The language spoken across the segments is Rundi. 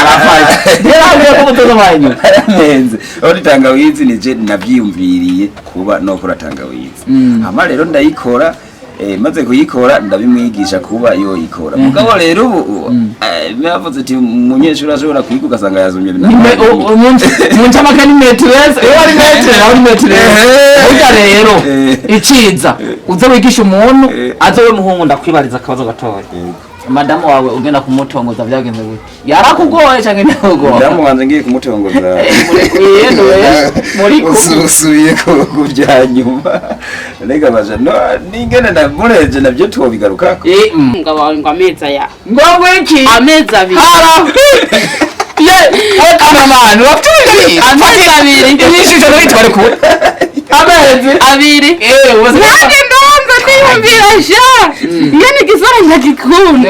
arafashe rero ko mutoza wanyu aramuhenze uri tangawizi nije navyiyumviriye kuba no kora tangawizi ama rero ndayikora maze kuyikora ndabimwigisha kuba yo ikora mugabo rero ubu bavuze ati umunyeshuri ashobora kwiga ugasanga yazumye umuntu amakani metres ari metres burya rero iciza uze wigisha umuntu azowe muhungu ndakwibariza akabazo gatoya madamu wawe ugenda kumutongoza byagenze gute yarakugoye cyangwa ntago madamu wanze ngiye kumutongoza muri usuye ko kubyanyuma rega baje no ningene na mureje nabyo tubigarukako ngabo wawe ngo ameza ya ngo iki ameza abiri ye akamamana wafite ameza abiri ibishije no bitware ku amezi abiri nanjye ndongo niyumvira sha yene gisara ndagikunda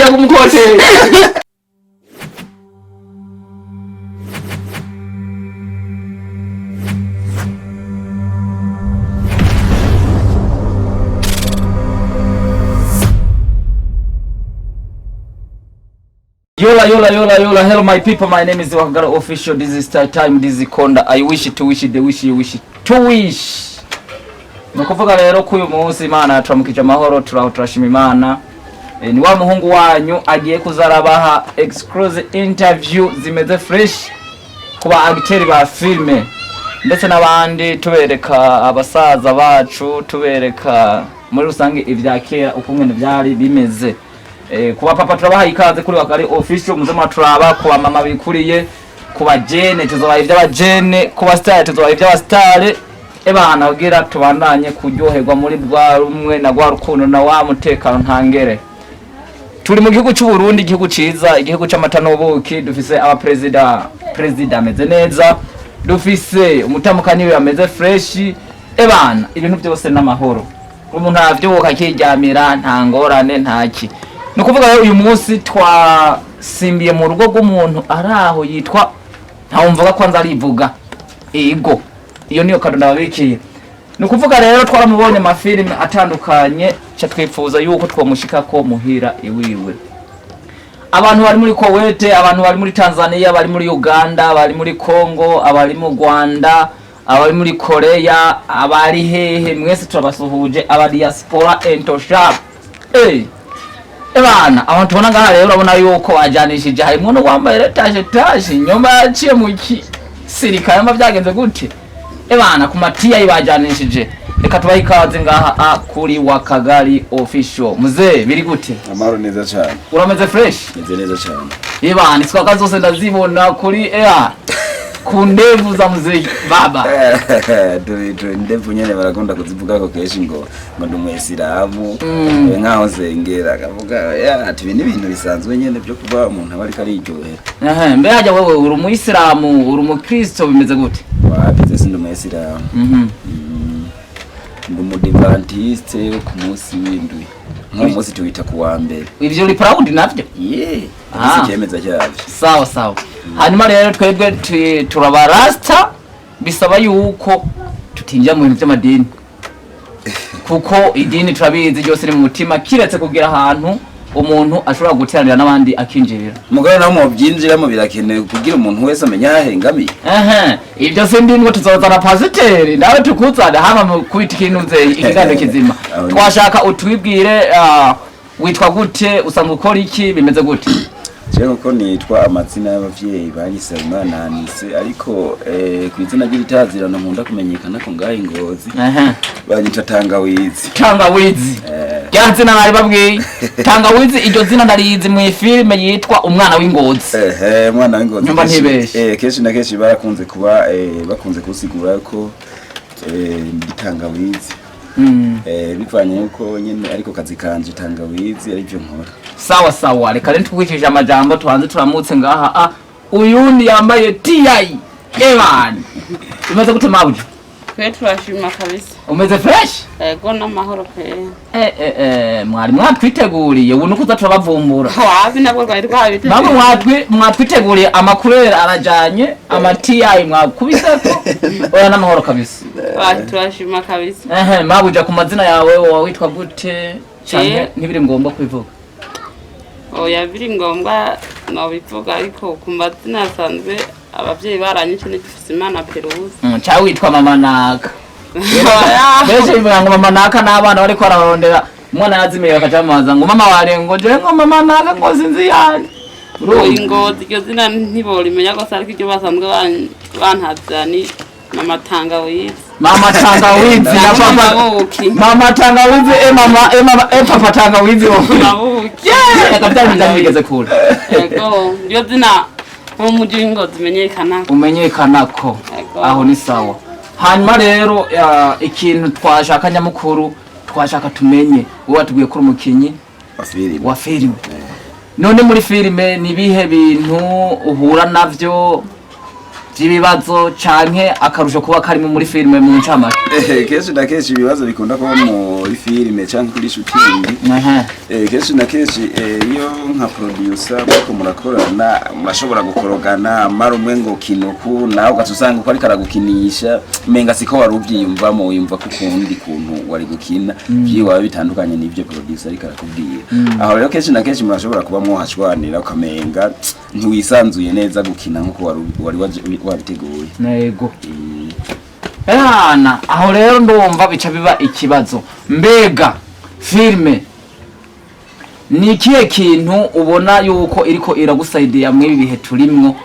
ya kumukote Yola, hello my people, my name is Wakagara Official, this is time, this is Konda, I wish to wish, the wish you wish to wish. Nukuvuga rero ko uyu munsi Imana turamukije amahoro turashima Imana. Ni wa muhungu wanyu agiye kuzarabaha exclusive interview zimeze fresh kuba acteurs ba filme ndetse nabandi tubereka abasaza bacu tubereka muri rusange ivyakera uko ngene byari bimeze. Kuba papa turabaha ikaze kuri Wakagara Official muzema turaba kuba mama bikuriye kuba jene tuzobaha ivy'abajene kuba star tuzobaha ivy'abastar ebana ugira tubandanye kuryoherwa muri bwa rumwe na gwa rukundo na wa mutekano ntangere. Turi mu gihugu cy'u Burundi, igihugu ciza, igihugu c'amata n'ubuki, dufise aba president ameze neza, dufise umutamukani we ameze fresh, ebana ibintu byose n'amahoro. Umuntu avyuka kiryamira nta ngorane ntaki. Nukuvuga rero uyu munsi twasimbiye mu rugo rw'umuntu araho yitwa ntawumvuga kwanza arivuga ego iyo niyo kado ndababikiye. Nukuvuga rero twaramubonye amafilime atandukanye cyo twifuza yuko twomushika ko muhira iwiwe. Abantu bari muri Kuwait, abantu bari muri Tanzania, bari muri Uganda, bari muri Congo, abari mu Rwanda, abari muri Korea, abari hehe mwese turabasuhuje aba diaspora entoshap. Ebana abantu tubona ngaha rero urabona yuko ajanishije harimo no wambaye taje nyuma yaciye mu sirikare ma byagenze gute ebana ku matiya yibajanishije reka tubahe ikaze ngaha kuri Wakagara Official muze biri gute amaro neza cyane urameze fresh neza cyane ebana twaka zose ndazibona kuri ku ndevu za muzee baba ndevu nyene barakunda kuzivuga ko keshi ngo ndumwesiramu nkaho zengera akavuga ati ibintu bisanzwe nyene byo kuba umuntu abari kariryohera mbe haja wewe uri umuyisilamu uri umukristo bimeze gute wabize sindumwesiramu ndumudivantiste ku munsi w'indwi nk'umunsi tuwita kuwa mbere ivyo uri proud navyo ikemeza cyavyo sawa hanyuma rero twebwe turabarasta bisaba yuko tutinjya mu bintu by'amadini kuko idini turabizi byose ni mu mutima kiretse kugira ahantu umuntu ashobora guteranira n'abandi akinjirira mugabo naho mu byinjiramo birakenewe kugira umuntu wese amenya ahengamiye ibyo se ndingo tuzozana pasiteri nawe tukuzana hama mu kwita ikinuze ikiganiro kizima twashaka utwibwire witwa gute usanzwe ukora iki bimeze gute Jewe uko nitwa amazina y'abavyeyi banyise Imana nise ariko ku izina ry'itazirana nkunda kumenyekana ko ngahe Ngozi banyita Tangawizi yazina nari babwiye Tangawizi iryo zina ndarizi mu filme yitwa umwana w'Ingozi umwana w'Ingozi nyumba ntibeshe keshi na keshi barakunze kuba bakunze kusigura ko Tangawizi bivanye yuko nyene ariko kazi kanje Tangawizi ari byo nkora sawa reka rero twikije amajambo tuhanze turamutse ngaha uyundi yambaye TI ebani umaze gutema buje kwe turashima kabisa umeze fresh ego n'amahoro pe mwari mwatwiteguriye ubu nuko turabavumbura wabi nabwo bari rwabite bamwe mwatwiteguriye amakurera arajanye ama TI mwakubisako oya n'amahoro kabisa turashima kabisa mabuje ku mazina yawe witwa gute cyane ntibiri ngombwa kwivuga oya biri ngombwa nobivuga ariko ku mazina asanzwe abavyeyi baranyishe n'igifise imana Peruzi cha witwa mama naka beje bivuga ngo mama naka n'abana bariko bararondera umwana yazimiye akajamaza ngo mama ware ngo je ngo mama naka ngo sinzi yani ingozi iryo zina ntiborimenya ko ariko iryo basanzwe bantazani mama Tangawizi mama Tangawizi na papa mama Tangawizi papa Tangawizi mabuki akabya ndamigeze kure yego iryo zina umuji ingozi umenyekana ko aho ni sawa. Hanyuma rero ikintu twashaka nyamukuru twashaka tumenye wowe watubwiye kuri umukinyi wa filime none muri filime ni bihe bintu uhura navyo by'ibibazo canke akarusho kuba karimo muri filime mu ncamake kenshi na kenshi ibibazo bikunda kuba muri filime canke kuri shooting kenshi na kenshi iyo nka producer bako murakorana murashobora gukorogana mara umwe ngo kinuku nawe ugatusanga uko ari karagukinisha menga siko waruvyiyumvamo yumva ko kundi kuntu wari gukina byiwa bitandukanye n'ivyo producer ari karakubwira aho rero kenshi na kenshi murashobora kuba muhashwanira ukamenga ntiwisanzuye neza gukina nkuko wari wabiteguye nego Ehana aho rero ndumva bica biba ikibazo mbega filme ni ikihe kintu ubona yuko iriko iragusaidia mu bihe turimwo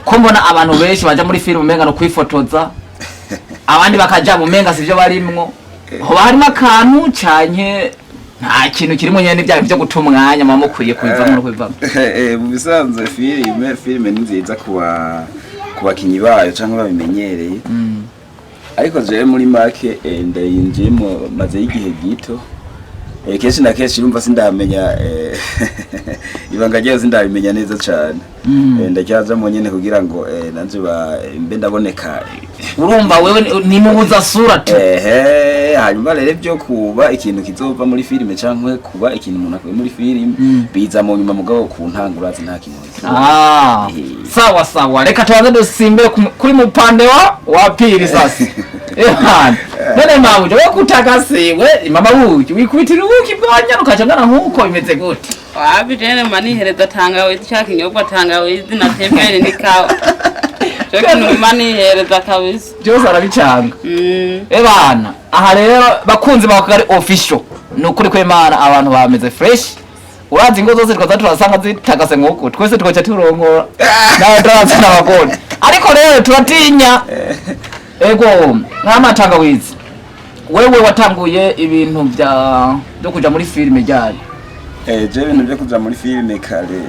ko mbona abantu benshi baja muri filme umenga no kwifotoza abandi bakaja mu menga sivyo barimwo ho harimo akantu canke nta kintu kirimo nyene bya byo gutumwanya mamukwiye kwivamo no kwivamo mu bisanzwe filme ni nziza kubakinyi bayo canke babimenyereye ariko je muri make ndayinjemo maze igihe gito kenshi na kenshi urumva sindamenya ibanga ryayo sindabimenya neza cyane ndacyaza mu nyene kugira ngo nanje mbe ndaboneka urumva wewe ni mubuza sura tu hanyuma rero byo kuba ikintu kizova muri filime canke kuba ikintu umuntu akwiye muri filime biza mu nyuma mugabo ku ntangurazi nta kintu sawa sawa reka tuanze dusimbe kuri mupande wa pili sasa none mabuje we kutakasiwe mama buki wikubitira ubuki bwanya ukacangana nkuko bimeze gute wabijene manihereza Tangawizi cyakinyobwa Tangawizi na tembere nikawa cyo manihereza kabisa byose arabicanga bana aha rero bakunzi bakari official nukuri kwemana abantu bameze fresh urazi ingo zose twaza turasanga zitakase nkuko twese twacha turongora nawe turaza n'abagoni ariko rero turatinya ego nkama Tangawizi wewe watanguye ibintu byo kuja muri filime ryari je ibintu byo kuja muri filime kare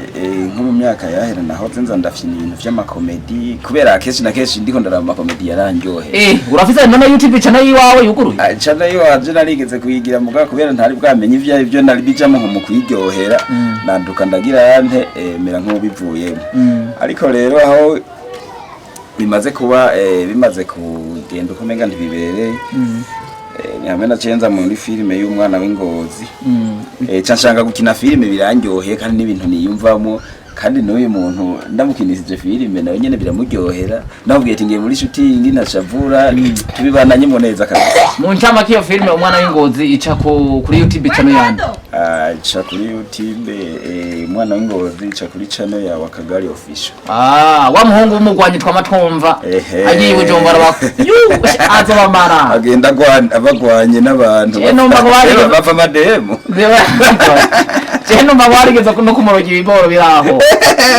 nko mu myaka yahera naho nza ndafyina ibintu vy'amakomedi kubera kenshi na kenshi ndiko ndaraba amakomedi yarandyohe urafise none YouTube channel yiwawe yuguruye channel yiwaje narigeze kuyigira muga kubera ntari bwamenye ivyo nari bijamo nko mu kuyiryohera nanduka ndagira yante mera nko bivuyemo ariko rero aho bimaze kuba bimaze kugenda ukomenga ntibibereye nyamena cenza muri filime y'umwana w'ingozi canshanga gukina filime birandyoheye kandi n'ibintu niyumvamo kandi n'uyu muntu ndamukinishije filime nawe nyene biramuryohera ndabwiye ati ngiye muri shooting nacavura tubibananye mo neza kandi mu ncama kiyo filime umwana w'ingozi ica kuri YouTube channel yandi ica kuri YouTube umwana w'ingozi ica kuri channel ya Wakagari official wa muhungu w'umugwanyi twamatwumva agiye Bujumbura azobamara agenda abagwanye n'abantu bava amademo Cheno mbawarigeza no kumuroga ibiboro biraho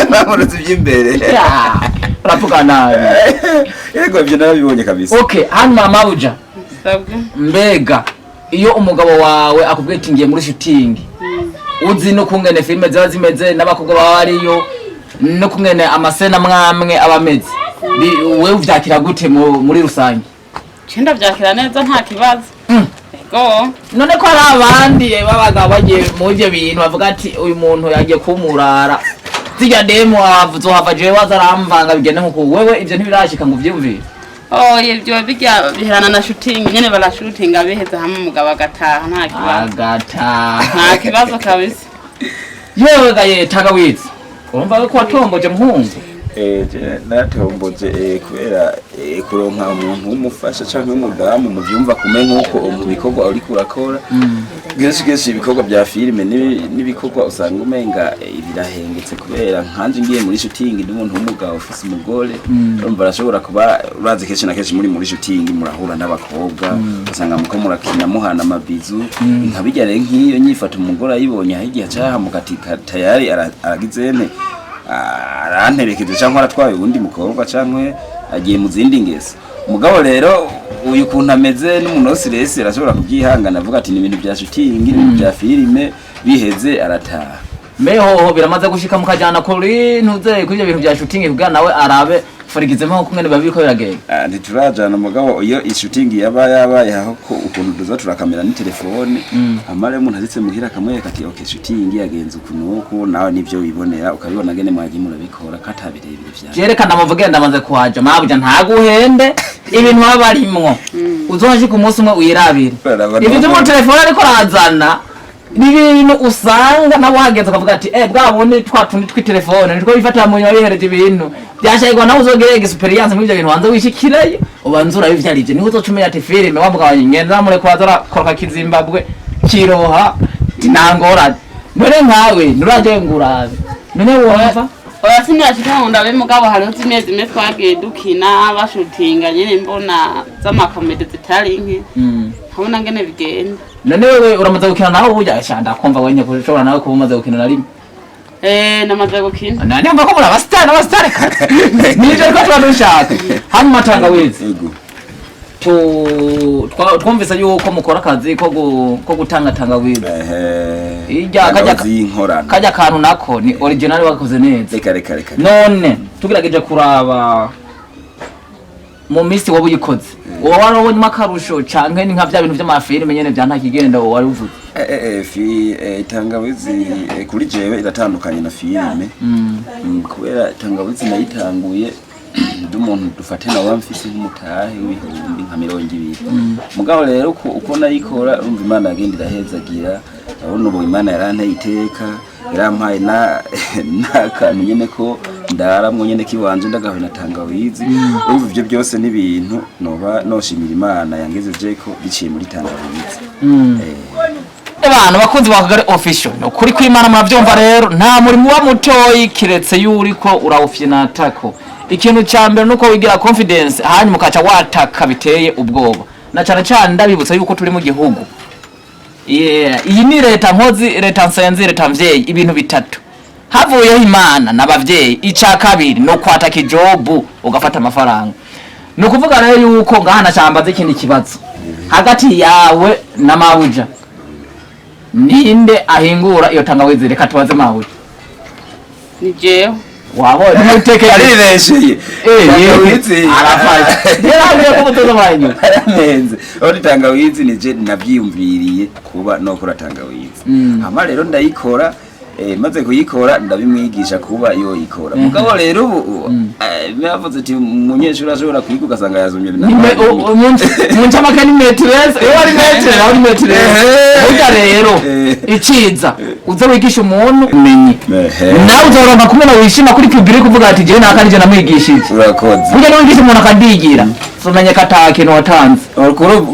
bamuruzi by'imbere rapuka nabi yego ibyo narabibonye kabisa okay hanyuma mabuja mbega iyo umugabo wawe akubwiye ati ngiye muri shooting uzi no kungene filme ziba zimeze n'abakobwa bawariyo no kungene amasena mwamwe abameze wewe uvyakira gute muri rusange Cenda vyakira neza nta kibazo none ko ari abandi babaga bagiye mu byo bintu bavuga ati uyu muntu yagiye kumurara zijya demo avuzohava je wazaramvanga bigene nko wewe ivyo ntibirashika ngo vyumvire ibyo bijya biherana na shooting nyene bala shooting abeheza hamwe umugabo agataha nta kibazo kabisa yewe gaye Tangawizi urumva ko watomboje muhungu natomboje kubera kuronka umuntu w'umufasha canke w'umudamu mu byumva kumenya uko mu bikorwa uri kurakora genshi ibikorwa bya filime n'ibikorwa usanga umenga birahengetse kubera nkanje ngiye muri shooting ndi umuntu w'umugabo ufise umugore urumva arashobora kuba urazi kenshi na kenshi muri shooting murahura n'abakobwa usanga muko murakina muhana amabizu nkabijya rero nk'iyo nyifata umugore ayibonye ahigiye acaha mukatika tayari aragizene aranterekeje cyangwa aratwaye ubundi mukobwa cyangwa agiye mu zindi ngeso umugabo rero uyu kuntu ameze n'umunosi rese arashobora kubyihangana avuga ati ni ibintu bya shooting ibintu bya filime biheze arataha meho biramaze gushika mukajana kuri ntuze kuri ibyo bintu bya shooting kugira nawe arabe farigizemo kumwe babiko biragenda ntiturajana umugabo iyo shooting yabaye aho ko ukuntu duza turakamera ni telefone amare umuntu azitse muhira kamwe kati okay shooting yagenze ukunuko nawe nivyo wibonera ukabibona gene mwagiye murabikora katabirebire vya jerekana muvuge ndamaze kuhaja mabuja ntaguhende ibintu babarimwo uzoje ku munsi umwe uyirabire ibyo mu telefone ariko razana n'ibintu usanga nabo hageze ukavuga ati bwabone twatundi tw'itelefone nitwo bifatira mu nyuma bihereje ibintu byashayirwa nawe uzogere experience muri ibyo bintu wanze wishikirayo ubanzura bivyarije niho uzocumenya ati filime wamugabanye ngenda mure kwazara koroka kizimbabwe kiroha nangora none nkawe nuraje ngurabe none wumva oya sinashika ndabe mugabo hariho zimwe twagiye dukina bashutinga nyene mbona z'amakomedi zitari nke habona ngene bigenda none wewe uramaze gukina nawe burya shanda kumva wenye kushobora nawe kuba umaze gukina na rimwe namaze gukina nani mba ko muri abasitari nije ko twadushaka hanyuma Tangawizi twumvise yuko mukora akazi ko gutanga Tangawizi kajya kantu nako ni original wakoze neza reka none tugerageje kuraba mu minsi wowe uyikoze uwo warabonye makarusho canke ni nka bya bintu by'amafilime nyene bya ntakigenda uwo wari uvuze Tangawizi kuri jewe iratandukanye na filime kubera Tangawizi nayitanguye umuntu dufate na wamfise nk'umutahe w'ibihumbi nka 200 mugabo rero uko nayikora urumva Imana yagenda irahezagira abona ubu Imana yaranteye iteka yarampaye n'akantu nyene ko ndaramwo nyene kiwanje ndagawe na Tangawizi urumva ibyo byose n'ibintu noshimira Imana yangejeje ko biciye muri Tangawizi abantu bakunzi bakagare official no kuri kw'Imana muravyumva rero nta muri muba mutoyi kiretse yuri ko urawufyinatako ikintu cya mbere nuko wigira confidence hanyuma ukaca wataka biteye ubwoba na cyane ndabibutsa yuko turi mu gihugu iyi ni leta nkozi leta nsenzi leta mvyeyi ibintu bitatu havuyeho Imana n'abavyeyi ica kabiri no kwataka ijobu ugafata amafaranga no kuvuga rero yuko ngahana cyambaze ikindi kibazo hagati yawe na Mabuja ninde ahingura iyo Tangawizi reka tubaze Mabuja ni jewe wabonye muteke yariresheye Tangawizi arafata yaravuye ko mutoza banyu aramenze uri Tangawizi nije navyiyumviriye kuba no kora Tangawizi hama rero ndayikora maze kuyikora ndabimwigisha kuba yo ikora mugabo rero bavuze ati umunyeshuri ashobora kwiga ugasanga yazumye umuntu amakani metrese yo ari metrese burya rero iciza uze wigisha umuntu umenye nawe uzoronka kumena wishima kuri public kuvuga ati je nakandi je namwigishije urakoze burya no wigisha umuntu akandigira somenya katake no watanze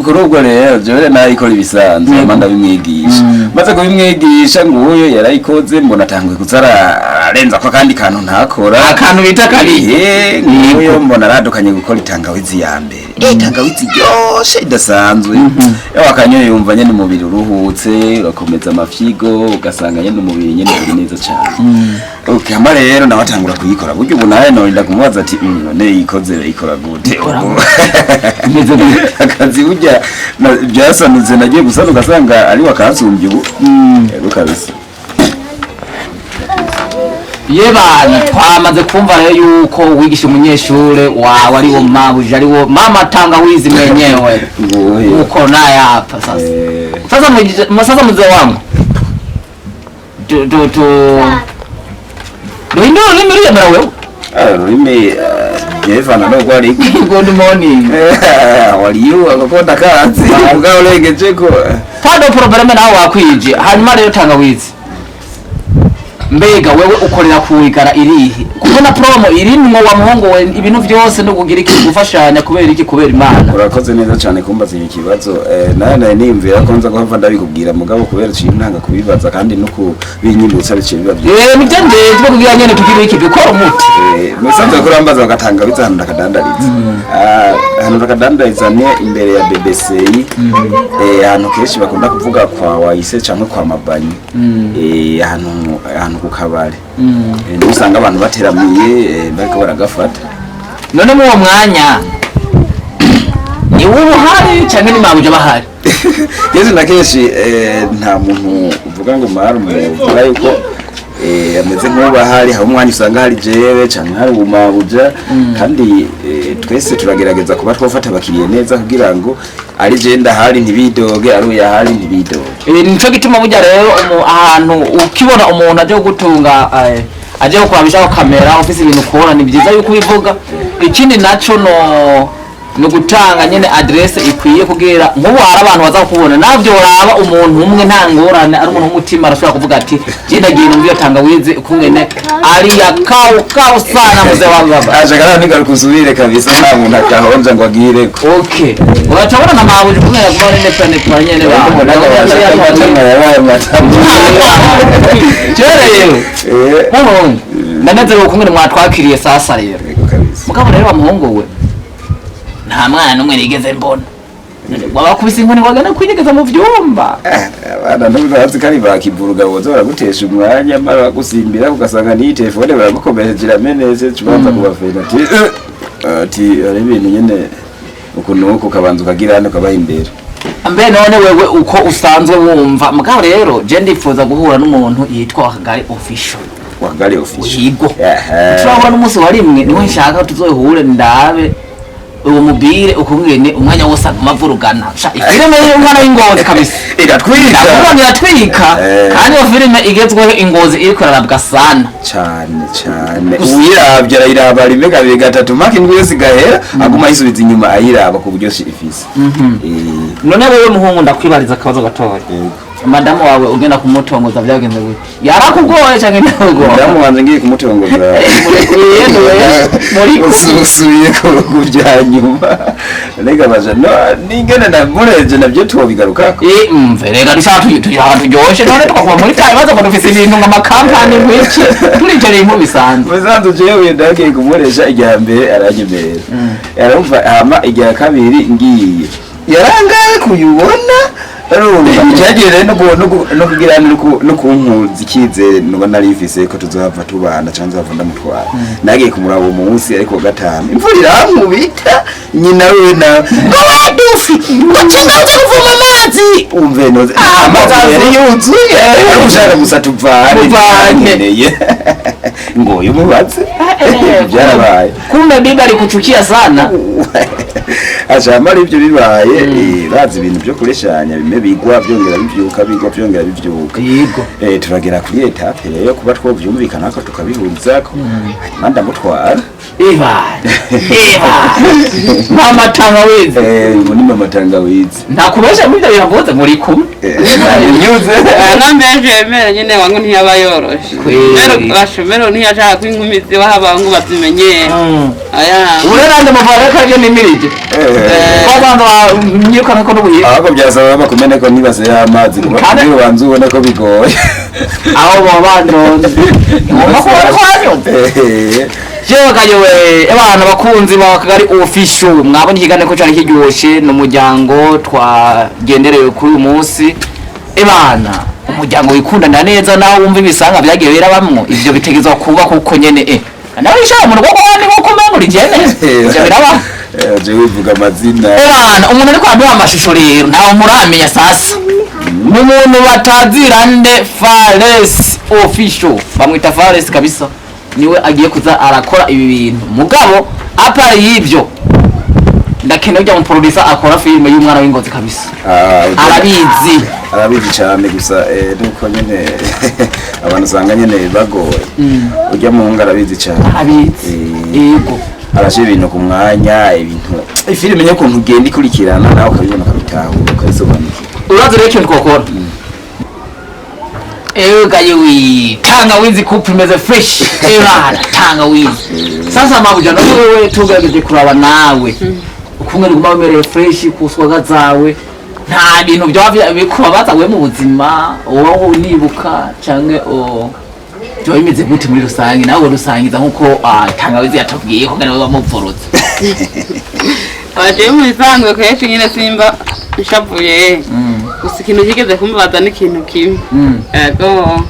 kuri ubwo rero je nayikora ibisanzwe manda bimwigisha maze kubimwigisha nguyo yarayikoze mbona tangwe kuzara arenza ko kandi kantu ntakora akantu bita kari nguyo mbona radukanye gukora Tangawizi ya mbere Tangawizi yoshe idasanzwe yo akanyoye yumva nyene umubiri uruhutse urakomeza amafyigo ugasanga nyene umubiri nyene uri neza cyane okay hama rero nawatangura kuyikora buryo ubu naye norinda kumubaza ati none yikoze ikora gute akazi burya byasanuze nagiye gusana ugasanga ari wakansumbye ubu yego kabisa yebana twamaze kumva rero yuko wigisha umunyeshure wawe ari wo Mabuja ari wo mama Tangawizi mwenyewe uko naye hapa sasa mzee wangu ndio nimiri na wewe rurimi Jevana no gwari good morning waliyo akakota kazi ubwa urengeje ko fado probleme nawe wakwije hanyuma rero Tangawizi mbega wewe ukorera kuwigara irihe kubona promo irimwo wa muhungu we ibintu byose no kugira iki gufashanya kubera iki kubera Imana. Urakoze neza cyane kumbaza iki kibazo naye nimvira ko nza guhava ndabikubwira mugabo kubera cyo ntanga kubibaza kandi no kubinyibutsa bice biba byo nibyo ndetse kugira nyene tugira iki bikora umuti musanze ko rambaza bagatanga bizana ndakadandariza hano ndakadandariza ne imbere ya BBC hano kenshi bakunda kuvuga kwa wayise cyangwa kwa mabanyi hano ku kabare usanga abantu bateramiye bariko baragafata none mu mwanya ni ubuhari cyangwa ni mabuje bahari yezu nakeshi nta muntu uvuga ngo marume uvuga yuko ameze nk'ubahari hari umwanya usanga hari jewe cyangwa hari umabuja kandi twese turagerageza kuba twafata abakiriye neza kugira ngo ari je ndahari ntibidoge ari uyahari ntibidoge nico gituma burya rero ahantu ukibona umuntu aje gutunga aje kurabishaho kamera ofisi ibintu ukora ni byiza yuko ubivuga ikindi naco no gutanga nyene adresse ikwiye kugira nk'ubu hari abantu baza kubona navyo uraba umuntu umwe nta ngorane ari umuntu w'umutima arashobora kuvuga ati je ndagiye numviye Tangawizi ukungene ari ya kawo sana muze wababa aje gara nigaruka usubire kabisa nta muntu akahonja ngo agire ko okay uracabona na mabuje kumwe yakubona ne plan nyene ba ndanezero ukungene mwatwakiriye sasa rero mugabo rero bamuhungu we nta mwana numwe nigeze mbona wabakubise inkoni wagana kwinyegeza mu vyumba abana ntuzazi kari bakivuruga bozo baragutesha umwanya mara bagusimbira ugasanga ni telefone baragukomeje irameneze cubanza kubafera ati ari ibintu nyene ukuntu kabanza ukagira hano kabaha imbere ambe none wewe uko usanzwe wumva mugabo rero je ndifuza guhura n'umuntu yitwa Wakagari official yigo turabona n'umunsi warimwe niwe nshaka tuzohure ndabe uwo mubire ukungene umwanya wose amavurugana ifilime y'umwana w'ingozi kabisa iratwika kandi iyo filime igezweho ingozi iriko irarabwa sana cyane uyiravye iraba rimwe kabiri gatatu maka indwi yose igahera aguma yisubiza inyuma ayiraba ku buryo ifise none wewe muhungu ndakwibariza akabazo gatoya madamu wawe ugenda kumutongoza byagenze gute yarakugoye cyane ntabwo madamu wanjye ngiye kumutongoza muri kususuye ko kubyanyuma rega baje no ningene na mureje nabyo tubigaruka mverega dushaka tujyoshe none twakwa muri tayi baza ko dufise ibintu nk'amakampani nk'iki turigereye mu bisanzwe bizanze jewe ndagiye kumuresha ijya mbere aranyemera yarumva ama ijya kabiri ngiye yarangaye kuyubona cyagire no kugira no kunkuza ikizere nuba narifise ko tuzohava tubana canze bava ndamutwara nagiye kumuraba umunsi ariko gatanu imvura irankubita nyina we na ngowadufi ngocindaza kuvuma amazi umve noze amazi yari yuzuye ushaka gusa tuvane ngo yumubatse byarabaye kumbe biba ari kuchukia sana ashama ari byo bibaye bazi ibintu byo kureshanya bigwa byongera bivyuka byongera bivyuka yego turagera kuri etape yo kuba twovyumvikana ko tukabihuriza ko manda mutwara mama Tangawizi muri mama Tangawizi ntakubesha muri byo yavuze muri kumwe nyuze nambeje emera nyene wangu ntiyaba yoroshe rero bashomero ntiyashaka kwinkumizi wahabangu bazimenye aya urerande muvara kaje nimirije kwabanza nyirukana ko n'ubuye ahubwo byasaba bakumene ko nibase y'amazi kandi banzu ubona ko bigoye aho babandonze jewe kayowe abana bakunzi ba Wakagari official mwabonye ikigane ko cyari kiryoshe n'umuryango twagenderewe kuri uyu munsi ebana umuryango wikundana neza nawe wumva ibisanga byagiye birabamwo ivyo bitegezwa kuba kuko nyene nawe ishaka mu rugo kwani ko kumengura igene ivyo biraba je wivuga amazina ebana umuntu ariko aduha amashusho rero nawe muramenya sasa n'umuntu batazirande Fares official bamwita Fares kabisa niwe agiye kuza arakora ibi bintu mugabo apara y'ibyo ndakeneye ujya mu producer akora filime y'umwana w'ingozi kabisa arabizi cyane gusa nuko nyene abantu usanga nyene bagoye ujya mu ngo arabizi cyane yego arashe ibintu ku mwanya ibintu filime yo kuntu ugenda ikurikirana nawe ukabibona ukabitahura ukabisobanukirwa urazi rero ikintu twakora gayewi tangawizi couple imeze fresh bana tangawizi. Sasa mabuja no wewe tugerageje kuraba nawe ukumwe nguma wemereye fresh kuswaga zawe nta bintu byo bikubabaza we mu buzima wowe unibuka canke byo bimeze gute muri rusange nawe rusangiza nkuko tangawizi yatubwiye ko ngane bamuvurutse. Aje mu isanzwe kenshi nyine simba nshavuye gusa ikintu kigeze kumbabaza n'ikintu kimwe ego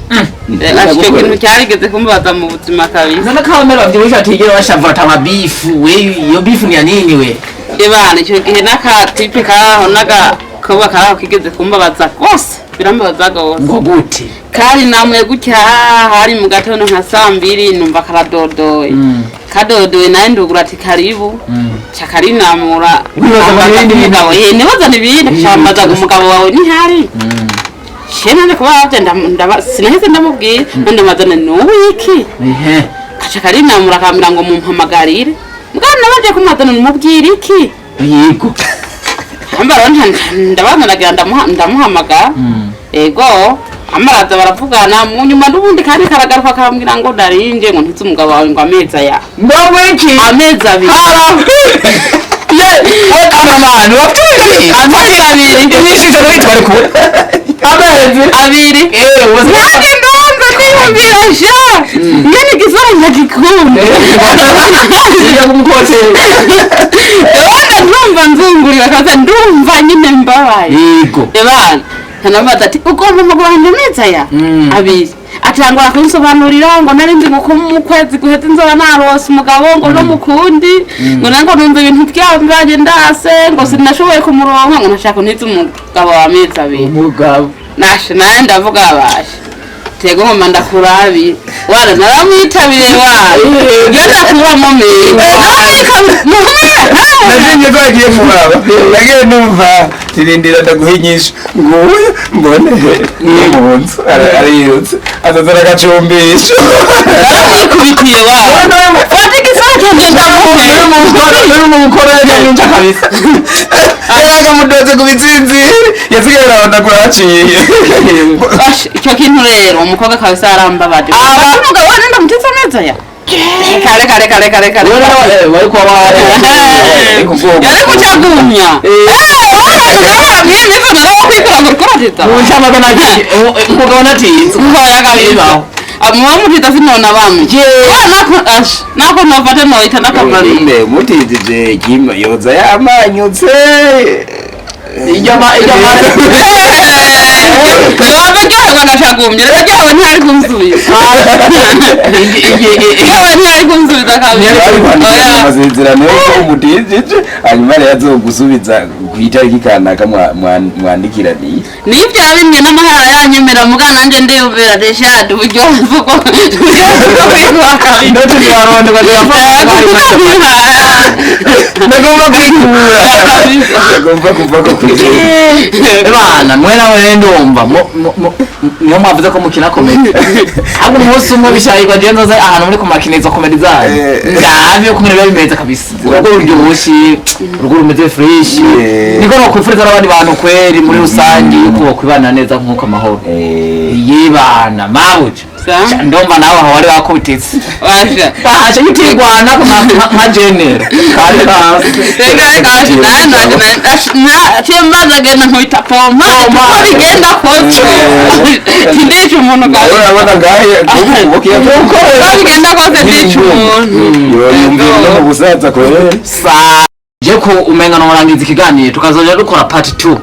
ashike ikintu cyarigeze kumbabaza mu buzima kabisa. Nana kamera byibusha atigera bashavura tamabifu we iyo bifu ni ya nini we ebana icyo gihe nakatipe karaho naga kuba karaho kigeze kumbabaza rwose birambabaza gose ngo gute kari namwe gutya hari mu gatondo nka 2:00 numva karadodoye kadodoye naye ndugura ati karibu chakarinamura nibaza n'ibindi cyambaza umugabo wawe ntihari shena ne kuba ndaba sinaheze ndamubwiye ndamazana n'uwiki chakarinamura kamira ngo mumpamagarire mugana baje kumazana n'umubwira iki yego ambara ndabamanagira ndamuhamagara ego amaraza baravugana mu nyuma n'ubundi kandi karagaruka akambwira ngo darinje ngo ntitse umugabo wawe ngo ameza ya ndaweki ameza abiri abantu bafite ameza abiri inyinshi zo bitware ku amezi abiri nani ndonze kwiyumvisha nyene gisanga gikunda ya kumkote ndumva nzungurira kaza ndumva nyine mbabaye yego ebana kanamaza ati ugomba umugabo wanjye ameza ya abiri atangura kunsobanurira ngo nari ndi mu kwezi guheze nzoba narose umugabo ngo no mukundi ngo nango numva ibintu byambanye ndase ngo sinashoboye kumuronka ngo nashaka ntitse umugabo wa ameza abiri umugabo nashe naye ndavuga abashe tego ngoma ndakurabi wala naramwitabire wayo yenda kuba mumira nazinye bagiye kuraba yagiye numva tirindira ndaguhinyisha nguye mbone ni munzu ariyutse azazara gacumbisha kubitiye wayo fatiki sake ndavuga mu mukorera n'inja kabisa ayaga mudoze kubitsinzi yasigaye arabona kuraciye icyo kintu rero umukobwa kabisa arambabaje umugabo wane ndamutse ameza ya kare wari kwa wari yari kuchagumya unchama kana ki umugabo natinze ngoya kabibaho amwamutita sinona bamwe nako nofate noita nakamande mutizije kimba yoza yamanyutse ijama Nabagyawe nashagumye nabagyawe ntari kumsubiza ntari kumsubiza kabisa amazezerano yo umutizije hanyuma rero azogusubiza kwitariki kanaka mwandikira nibyo abimye n'amahara yanyemera mugana nanje ndiyumvira deshadu buryo vuko ndoto ni waronde kwa ndagomba kwikura bana mwena wendo umva niyo mwavuze ko mukina komedi ahubwo umunsi umwe bishayirwa je nzoza ahantu muri kumakiniza komedi zayo ndavyo kumwe biba bimeze kabisa urwo ruryoshye urwo rumeze fresh niko no kwifuriza n'abandi bantu kweri muri rusangi yuko kwibana neza nkuko amahoro yibana mawuje ndomba nawe aho wari wakubititse basha yutigwana nka genera kandi kaje na chembaza gena nkoita pompa bigenda kocho tindicho umuntu gaje urabona ngahe kubukiye nuko bigenda kose ndicho umuntu yumvira no busaza kwere sa je ko umenga no murangiza ikiganiro tukazoja dukora part 2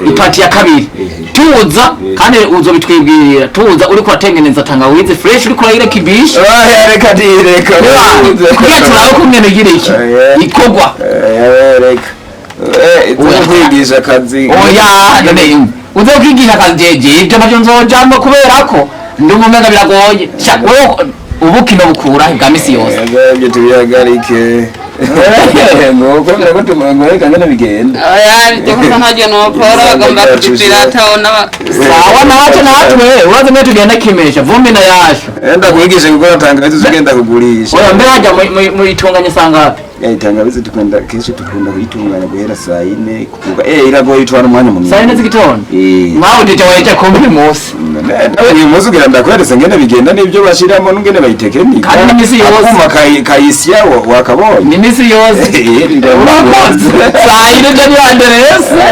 ipati ya kabiri tuza kandi uzo bitwibwirira tuza uri kwatengeneza tangawizi fresh uri kurayira kibisha reka direka kugira turabe kumene gire iki ikogwa reka kwigisha akazi oya none uzo kwigisha akazi jeje ibyo navyo nzojambo kubera ko ndi umumenga biragoye ubukino bukura bwa misi yose ibyo tubihagarike nuko biragutumanga reka ngene bigenda oya byo kusa ntaje no kora bagomba kutipirata ona sawa natwe uraze mwe tugenda kimesha vumbi na yasho enda kuyigisha gukora tangawizi ugenda kugurisha oya mbe haja mu itunganye sangapi Tangawizi tukunda kesho tukunda kuyitunganya guhera saa 4 kuvuga iragoye itwara umwanya munini. Saa 4 z'igitondo. Mwaho ndije waje kombe musi. Uyu muzi ugira ndakweretse ngene bigenda n'ibyo bashiramo n'ngene bayitekenika. Kandi n'imisi yose akuma kayisya wakabonye. N'imisi yose. Urakoze. Saa 4 ndi Andrese.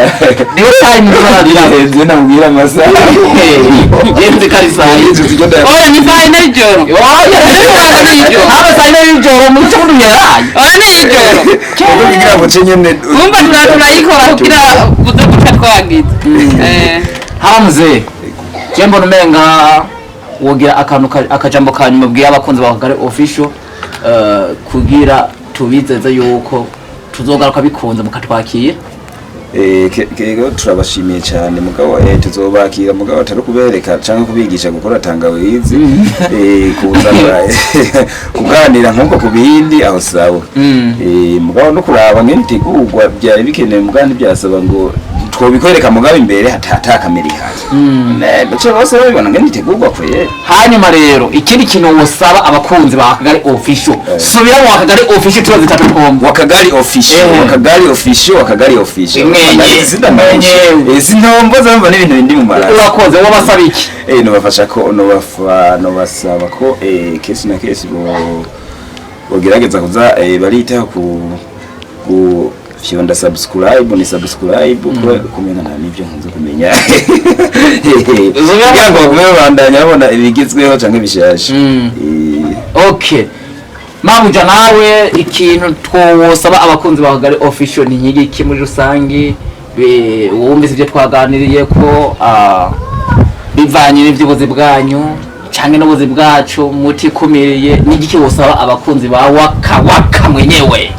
Niwe time nzarira heze nabwira amasaha. Yenze kari saa 4 zigenda. Oya ni saa 4 ijoro. Oya ni ijoro. Aba saa 4 ijoro mu cyumba yaraye. Oya ni ijoro. Kuko bigira ngo nyene. Umva turayikora kugira buze guca twagize. Hamze. Jembo numenga wogira akantu akajambo kanyuma bwiye abakunzi bakagare official kugira tubizeza yuko tuzogaruka bikunze mukatwakira. Kego turabashimiye cyane mugabo tuzobakira mugabo atari kubereka canke kubigisha gukora tangawizi kuzana kuganira nkuko kubindi aho sawa mugabo no kuraba ngene tegurwa byari bikeneye mugandi byasaba ngo twobikwereka mugabo imbere hatakamera ihaje bace bose babibona ngene tegurwa kwe. Hanyuma rero ikindi kintu wosaba abakunzi ba Akagari official subira mu Akagari official tubaze tatukombo Akagari official Akagari official izi ntombo zamba n'ibintu bindi mu maraso urakoze wabasaba iki nobafasha ko nobasaba ko kesi na kesi bogerageza kuza barita ku fyonda subscribe ni subscribe kumenya nibyo nkunze kumenya ngo kumubandanya abona ibigizweho canke bishasha. Okay mabuja nawe ikintu twosaba abakunzi ba Akagari official ni nk'iki muri rusangi wumvise ibyo twaganiriye ko bivanye n'ivyubuzi bwanyu canke n'ubuzi bwacu mutikumiriye n'igiki wosaba abakunzi ba waka mwenyewe.